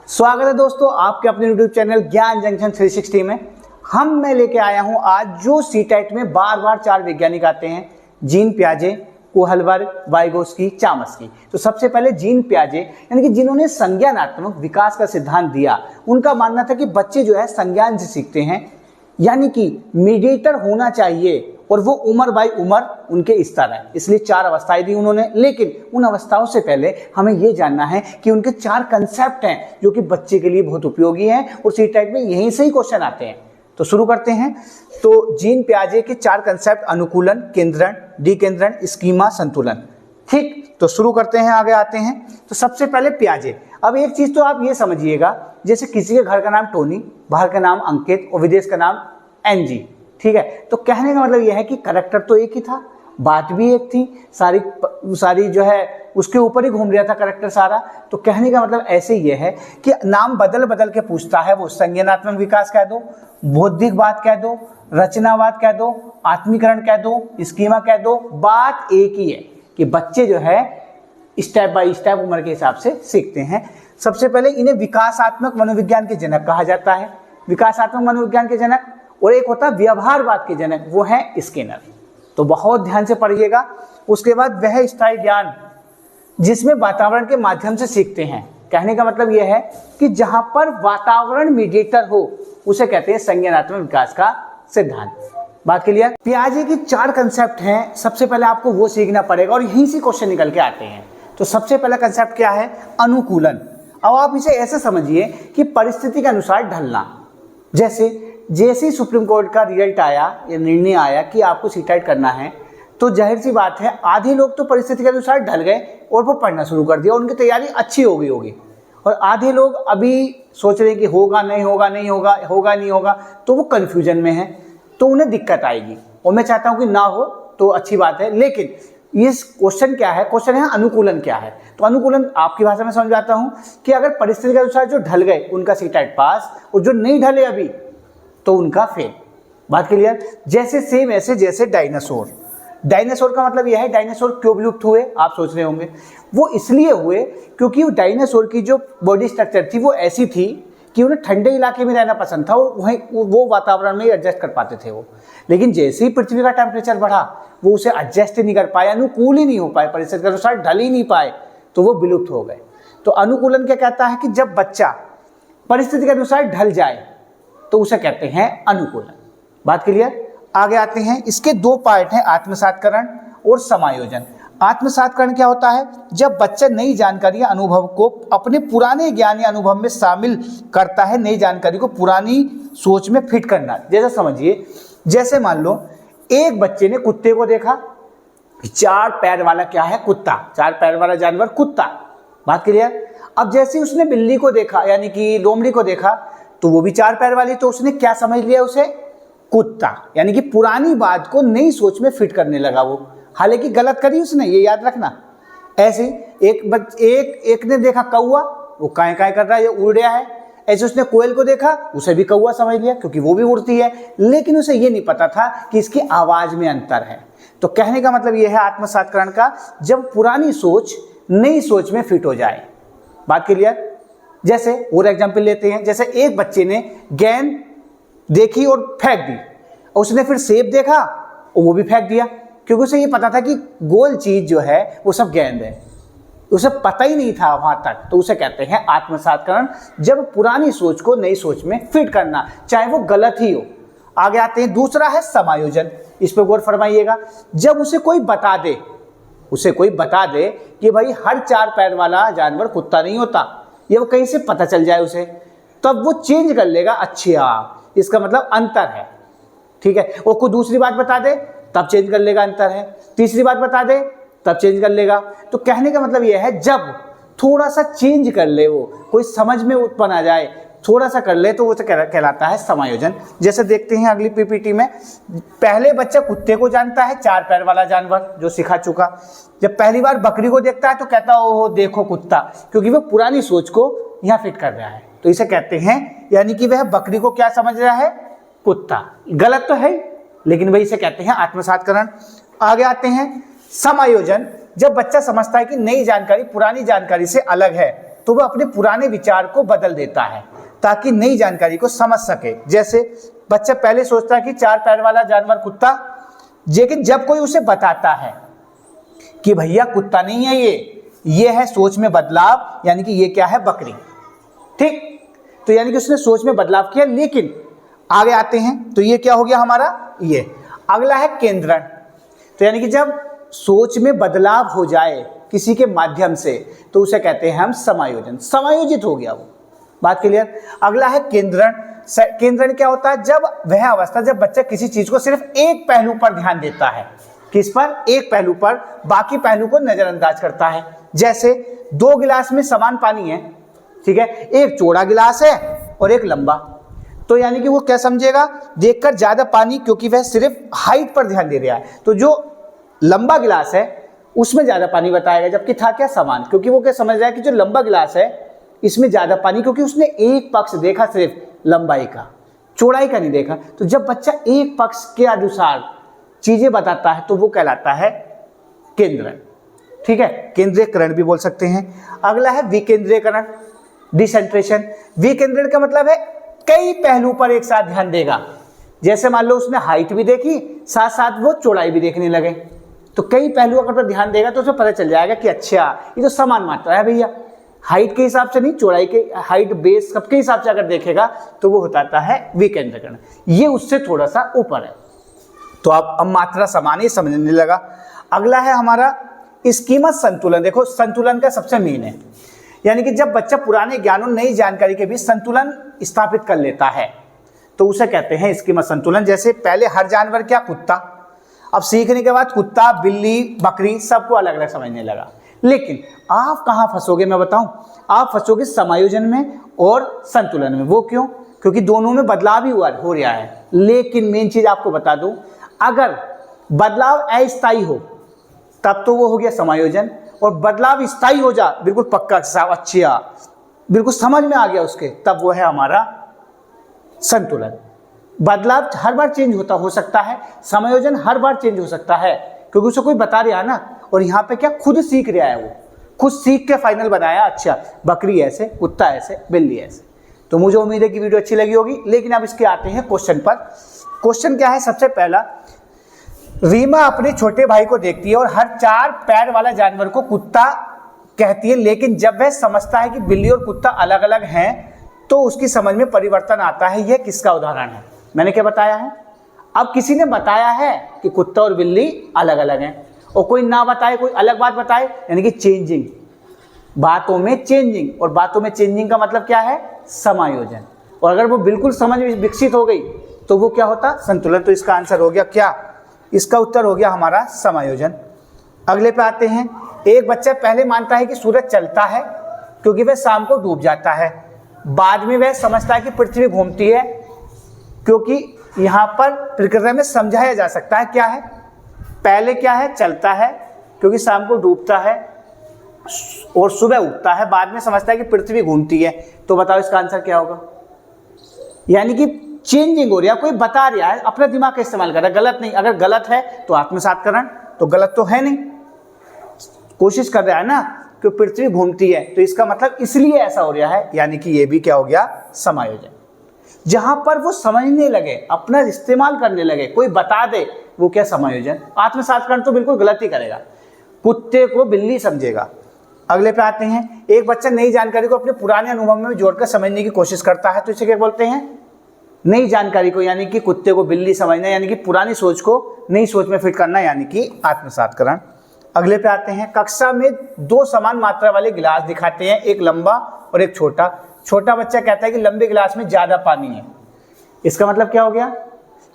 स्वागत है दोस्तों आपके अपने YouTube चैनल ज्ञान जंक्शन 360 में। मैं लेके आया हूं आज जो सीटेट में बार बार 4 वैज्ञानिक आते हैं, जीन पियाजे, कोहलबर्ग, वाइगोस्की, चामस्की। तो सबसे पहले जीन पियाजे यानी कि जिन्होंने संज्ञानात्मक विकास का सिद्धांत दिया, उनका मानना था कि बच्चे जो है संज्ञान से सीखते हैं, यानी कि मीडिएटर होना चाहिए और वो उम्र बाई उम्र उनके इस तरह, इसलिए 4 अवस्थाएं दी उन्होंने। लेकिन उन अवस्थाओं से पहले हमें ये जानना है कि उनके 4 कंसेप्ट हैं जो कि बच्चे के लिए बहुत उपयोगी हैं और सी टाइप में यहीं से ही क्वेश्चन आते हैं। तो शुरू करते हैं। तो जीन पियाजे के 4 कंसेप्ट, अनुकूलन, केंद्रण, डिकेंद्रण, स्कीमा, संतुलन। ठीक, तो शुरू करते हैं, आगे आते हैं। तो सबसे पहले पियाजे। अब एक चीज तो आप ये समझिएगा, जैसे किसी के घर का नाम टोनी, बाहर का नाम अंकित और विदेश का नाम एनजी, ठीक है। तो कहने का मतलब यह है कि कैरेक्टर तो एक ही था, बात भी एक थी, सारी जो है उसके ऊपर ही घूम रहा था कैरेक्टर सारा। तो कहने का मतलब ऐसे ये है कि नाम बदल बदल के पूछता है, वो संज्ञानात्मक विकास कह दो, बौद्धिकवाद कह दो, रचनावाद कह दो, आत्मीकरण कह दो, स्कीमा कह दो, बात एक ही है कि बच्चे जो है स्टेप बाय स्टेप उम्र के हिसाब से सीखते हैं। सबसे पहले इन्हें विकासात्मक मनोविज्ञान के जनक कहा जाता है, विकासात्मक मनोविज्ञान के जनक। और एक होता है व्यवहारवाद के जनक, वो है स्किनर। तो बहुत ध्यान से पढ़िएगा। उसके बाद वह स्थायी ज्ञान जिसमें वातावरण के माध्यम से सीखते हैं। कहने का मतलब यह है कि जहां पर वातावरण मीडिएटर हो उसे कहते हैं संज्ञानात्मक विकास का सिद्धांत। बात क्लियर? पियाजे की 4 कंसेप्ट हैं, सबसे पहले आपको वो सीखना पड़ेगा और यहीं से क्वेश्चन निकल के आते हैं। तो सबसे पहला कंसेप्ट क्या है? अनुकूलन। अब आप इसे ऐसे समझिए कि परिस्थिति के अनुसार ढलना। जैसे सुप्रीम कोर्ट का रिजल्ट आया या निर्णय आया कि आपको सीटेट करना है, तो जाहिर सी बात है आधे लोग तो परिस्थिति के अनुसार ढल गए और वो पढ़ना शुरू कर दिया, उनकी तैयारी अच्छी हो गई होगी। और आधे लोग अभी सोच रहे हैं कि होगा नहीं होगा, नहीं होगा, होगा नहीं होगा, तो वो कन्फ्यूजन में है, तो उन्हें दिक्कत आएगी। और मैं चाहता हूँ कि ना हो तो अच्छी बात है। लेकिन इस क्वेश्चन क्या है? क्वेश्चन है अनुकूलन क्या है। तो अनुकूलन आपकी भाषा में समझाता हूँ कि अगर परिस्थिति के अनुसार जो ढल गए उनका सीटेट पास और जो नहीं ढले अभी तो उनका फेल। बात क्लियर? जैसे सेम ऐसे जैसे डायनासोर का मतलब यह है, डायनासोर क्यों विलुप्त हुए आप सोच रहे होंगे। वो इसलिए हुए क्योंकि वो डायनासोर की जो बॉडी स्ट्रक्चर थी वो ऐसी थी कि उन्हें ठंडे इलाके में रहना पसंद था और वहीं वो वातावरण में ही एडजस्ट कर पाते थे वो। लेकिन जैसे ही पृथ्वी का टेम्परेचर बढ़ा वो उसे एडजस्ट ही नहीं कर पाए, अनुकूल ही नहीं हो पाए, परिस्थिति के अनुसार ढल ही नहीं पाए, तो वो विलुप्त हो गए। तो अनुकूलन क्या कहता है कि जब बच्चा परिस्थिति के अनुसार ढल जाए तो उसे कहते हैं अनुकूलन। बात क्लियर? आगे आते हैं। इसके 2 पार्ट हैं, आत्मसातकरण और समायोजन। आत्मसातकरण क्या होता है? जब बच्चा नई जानकारी या अनुभव को अपने पुराने ज्ञान या अनुभव में शामिल करता है, नई जानकारी को पुरानी सोच में फिट करना। जैसा समझिए, जैसे मान लो एक बच्चे ने कुत्ते को देखा, 4 पैर वाला क्या है? कुत्ता, 4 पैर वाला जानवर कुत्ता। बात क्लियर? अब जैसे उसने बिल्ली को देखा यानी कि लोमड़ी को देखा, तो वो भी 4 पैर वाली, तो उसने क्या समझ लिया? उसे कुत्ता, यानी कि पुरानी बात को नई सोच में फिट करने लगा वो। हालांकि गलत करी उसने, ये याद रखना। ऐसे एक ने देखा कौवा, वो काय काय कर रहा है, ये उड़ रहा है। ऐसे उसने कोयल को देखा, उसे भी कौवा समझ लिया क्योंकि वो भी उड़ती है, लेकिन उसे ये नहीं पता था कि इसकी आवाज में अंतर है। तो कहने का मतलब यह है आत्मसातकरण का, जब पुरानी सोच नई सोच में फिट हो जाए। बात क्लियर? जैसे और एग्जाम्पल लेते हैं। जैसे एक बच्चे ने गेंद देखी और फेंक दी, और उसने फिर सेब देखा और वो भी फेंक दिया, क्योंकि उसे ये पता था कि गोल चीज जो है वो सब गेंद है, उसे पता ही नहीं था वहां तक। तो उसे कहते हैं आत्मसातकरण, जब पुरानी सोच को नई सोच में फिट करना, चाहे वो गलत ही हो। आगे आते हैं। दूसरा है समायोजन। इस पर गौर फरमाइएगा। जब उसे कोई बता दे कि भाई हर 4 पैर वाला जानवर कुत्ता नहीं होता, ये वो कहीं से पता चल जाए उसे, तब वो चेंज कर लेगा, अच्छा इसका मतलब अंतर है, ठीक है। और कोई दूसरी बात बता दे तब चेंज कर लेगा, अंतर है। तीसरी बात बता दे तब चेंज कर लेगा। तो कहने का मतलब यह है, जब थोड़ा सा चेंज कर ले, वो कोई समझ में उत्पन्न आ जाए, थोड़ा सा कर ले, तो वो कहलाता है समायोजन। जैसे देखते हैं अगली पीपीटी में। पहले बच्चा कुत्ते को जानता है, 4 पैर वाला जानवर जो सिखा चुका। जब पहली बार बकरी को देखता है तो कहता ओहो देखो कुत्ता, क्योंकि वो पुरानी सोच को यहाँ फिट कर रहा है। तो इसे कहते हैं, यानी कि वह बकरी को क्या समझ रहा है? कुत्ता। गलत तो है, लेकिन वही इसे कहते हैं आत्मसातकरण। आगे आते हैं समायोजन। जब बच्चा समझता है कि नई जानकारी पुरानी जानकारी से अलग है, तो वह अपने पुराने विचार को बदल देता है ताकि नई जानकारी को समझ सके। जैसे बच्चा पहले सोचता है कि 4 पैर वाला जानवर कुत्ता, लेकिन जब कोई उसे बताता है कि भैया कुत्ता नहीं है ये है सोच में बदलाव, यानी कि ये क्या है, बकरी। ठीक, तो यानी कि उसने सोच में बदलाव किया। लेकिन आगे आते हैं तो ये क्या हो गया हमारा, ये अगला है केंद्रण। तो यानी कि जब सोच में बदलाव हो जाए किसी के माध्यम से तो उसे कहते हैं हम समायोजन, समायोजित हो गया वो। बात क्लियर। अगला है केंद्रण। केंद्रण क्या होता है, जब वह अवस्था जब बच्चा किसी चीज को सिर्फ एक पहलू पर ध्यान देता है। किस पर, एक पहलू पर, बाकी पहलू को नजरअंदाज करता है। जैसे 2 गिलास में समान पानी है, ठीक है, एक चौड़ा गिलास है और एक लंबा, तो यानी कि वो क्या समझेगा, देखकर ज्यादा पानी, क्योंकि वह सिर्फ हाइट पर ध्यान दे रहा है, तो जो लंबा गिलास है उसमें ज्यादा पानी बताएगा, जबकि था क्या, समान, क्योंकि वो क्या समझ रहा है कि जो लंबा गिलास है इसमें ज्यादा पानी, क्योंकि उसने एक पक्ष देखा सिर्फ लंबाई का, चौड़ाई का नहीं देखा। तो जब बच्चा एक पक्ष के अनुसार चीजें बताता है तो वो कहलाता है केंद्रण। ठीक है, केंद्रीयकरण भी बोल सकते हैं। अगला है विकेंद्रीकरण, डिसेंट्रेशन। विकेंद्रण का मतलब है कई पहलू पर एक साथ ध्यान देगा। जैसे मान लो उसने हाइट भी देखी, साथ साथ वो चौड़ाई भी देखने लगे, तो कई पहलुओं पर ध्यान देगा तो उसे पता चल जाएगा कि अच्छा ये तो समान मात्रा है भैया, हाइट के हिसाब से नहीं, चौड़ाई के, हाइट बेस सबके हिसाब से अगर देखेगा तो वो होता है विकेंद्रीकरण। ये उससे थोड़ा सा ऊपर है। तो आप अब मात्रा समान ही समझने लगा। अगला है हमारा स्कीमा संतुलन। देखो संतुलन का सबसे मेन है, यानी कि जब बच्चा पुराने ज्ञान और नई जानकारी के बीच संतुलन स्थापित कर लेता है तो उसे कहते हैं स्कीमा संतुलन। जैसे पहले हर जानवर क्या, कुत्ता, अब सीखने के बाद कुत्ता, बिल्ली, बकरी सबको अलग अलग समझने लगा। लेकिन आप कहाँ फंसोगे मैं बताऊं, आप फंसोगे समायोजन में और संतुलन में। वो क्यों, क्योंकि दोनों में बदलाव ही हो रहा है। लेकिन मेन चीज आपको बता दूं, अगर बदलाव अस्थायी हो तब तो वो हो गया समायोजन, और बदलाव स्थायी हो जा, बिल्कुल पक्का साफ अच्छा बिल्कुल समझ में आ गया उसके, तब वो है हमारा संतुलन। बदलाव हर बार चेंज होता हो सकता है, समायोजन हर बार चेंज हो सकता है, क्योंकि उसे कोई बता रहा है ना, और यहाँ पे क्या खुद सीख रहा है, वो खुद सीख के फाइनल बनाया, अच्छा बकरी ऐसे, कुत्ता ऐसे, बिल्ली ऐसे। तो मुझे उम्मीद है कि वीडियो अच्छी लगी होगी। लेकिन अब इसके आते हैं क्वेश्चन पर। क्वेश्चन क्या है, सबसे पहला, रीमा अपने छोटे भाई को देखती है और हर 4 पैर वाला जानवर को कुत्ता कहती है, लेकिन जब वह समझता है कि बिल्ली और कुत्ता अलग अलग हैं तो उसकी समझ में परिवर्तन आता है। यह किसका उदाहरण है, मैंने क्या बताया है। अब किसी ने बताया है कि कुत्ता और बिल्ली अलग अलग हैं, और कोई ना बताए, कोई अलग बात बताए, यानी कि चेंजिंग, बातों में चेंजिंग। और बातों में चेंजिंग का मतलब क्या है, समायोजन। और अगर वो बिल्कुल समझ विकसित हो गई तो वो क्या होता, संतुलन। तो इसका आंसर हो गया क्या, इसका उत्तर हो गया हमारा समायोजन। अगले पे आते हैं। एक बच्चा पहले मानता है कि सूरज चलता है क्योंकि वह शाम को डूब जाता है, बाद में वह समझता है कि पृथ्वी घूमती है, क्योंकि यहाँ पर प्रकृति में समझाया जा सकता है क्या है, पहले क्या है, चलता है क्योंकि शाम को डूबता है और सुबह उगता है, बाद में समझता है कि पृथ्वी घूमती है। तो बताओ इसका आंसर क्या होगा, यानी कि चेंजिंग हो रही है, कोई बता रहा है, अपना दिमाग का इस्तेमाल कर रहा है, गलत नहीं। अगर गलत है तो आत्मसातकरण, तो गलत तो है नहीं, कोशिश कर रहा है ना कि पृथ्वी घूमती है, तो इसका मतलब इसलिए ऐसा हो रहा है, यानी कि ये भी क्या हो गया, समायोजन। जहां पर वो समझने लगे, अपना इस्तेमाल करने लगे, कोई बता दे, वो क्या, समायोजन। आत्मसातकरण तो बिल्कुल गलत ही करेगा, कुत्ते को बिल्ली समझेगा। अगले पे आते हैं। एक बच्चा नई जानकारी को अपने पुराने अनुभव में जोड़कर समझने की कोशिश करता है, तो इसे क्या बोलते हैं, नई जानकारी को, यानी कि कुत्ते को बिल्ली समझना, यानी कि पुरानी सोच को नई सोच में फिट करना, यानी कि आत्मसातकरण। अगले पे आते हैं। कक्षा में 2 समान मात्रा वाले गिलास दिखाते हैं, एक लंबा और एक छोटा। छोटा बच्चा कहता है कि लंबे गिलास में ज्यादा पानी है। इसका मतलब क्या हो गया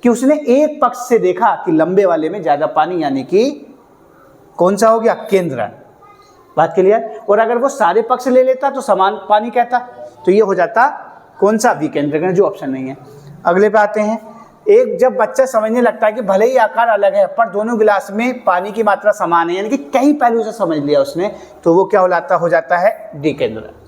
कि उसने एक पक्ष से देखा कि लंबे वाले में ज्यादा पानी, यानी कि कौन सा हो गया, केंद्रण। बात क्लियर। और अगर वो सारे पक्ष ले लेता तो समान पानी कहता, तो ये हो जाता कौन सा, विकेंद्रीकरण, जो ऑप्शन नहीं है। अगले पे आते हैं। एक जब बच्चा समझने लगता है कि भले ही आकार अलग है पर दोनों गिलास में पानी की मात्रा समान है, यानी कि कई पहलू से समझ लिया उसने, तो वो क्या हो जाता है, डिकेंद्रण।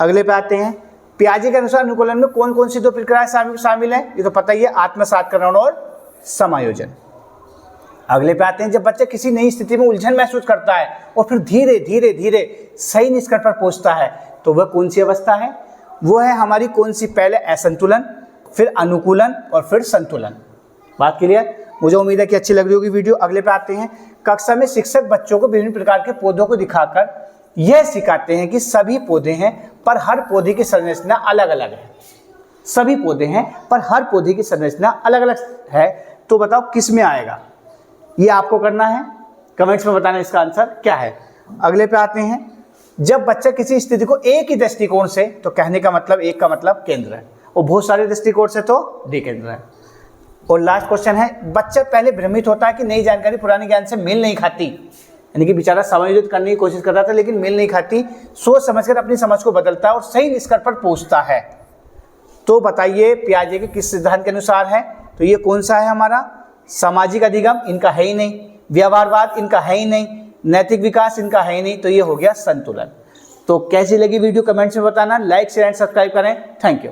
अगले पे आते हैं। पियाजे के अनुसार अनुकूलन में कौन कौन सी 2 प्रक्रियाएं शामिल है, ये तो पता ही है, आत्मसातकरण और समायोजन। अगले पे आते हैं, जब बच्चा किसी नई स्थिति में उलझन महसूस करता है और फिर धीरे धीरे धीरे सही निष्कर्ष पर पहुंचता है, तो वह कौन सी अवस्था है? वो है हमारी कौन सी? पहले असंतुलन, फिर अनुकूलन और फिर संतुलन। बात क्लियर? मुझे उम्मीद है कि अच्छी लग रही होगी वीडियो। अगले पे आते हैं, कक्षा में शिक्षक बच्चों को विभिन्न प्रकार के पौधों को दिखाकर यह सिखाते हैं कि सभी पौधे हैं पर हर पौधे की संरचना अलग अलग है। सभी पौधे हैं पर हर पौधे की संरचना अलग अलग है, तो बताओ किस में आएगा? ये आपको करना है, कमेंट्स में बताना इसका आंसर क्या है। अगले पे आते हैं, जब बच्चा किसी स्थिति को एक ही दृष्टिकोण से, तो कहने का मतलब एक का मतलब केंद्र है, और बहुत सारे दृष्टिकोण से तो दिकेंद्र है। और लास्ट क्वेश्चन है, बच्चा पहले भ्रमित होता है कि नई जानकारी पुराने ज्ञान से मेल नहीं खाती, यानी कि बेचारा समायोजित करने की कोशिश कर रहा था लेकिन मेल नहीं खाती, सोच समझकर अपनी समझ को बदलता है और सही निष्कर्ष पर पहुंचता है। तो बताइए पियाजे के किस सिद्धांत के अनुसार है? तो ये कौन सा है हमारा? सामाजिक अधिगम इनका है ही नहीं, व्यवहारवाद इनका है ही नहीं, नैतिक विकास इनका है ही नहीं, तो ये हो गया संतुलन। तो कैसी लगी वीडियो कमेंट्स में बताना, लाइक शेयर एंड सब्सक्राइब करें। Thank you.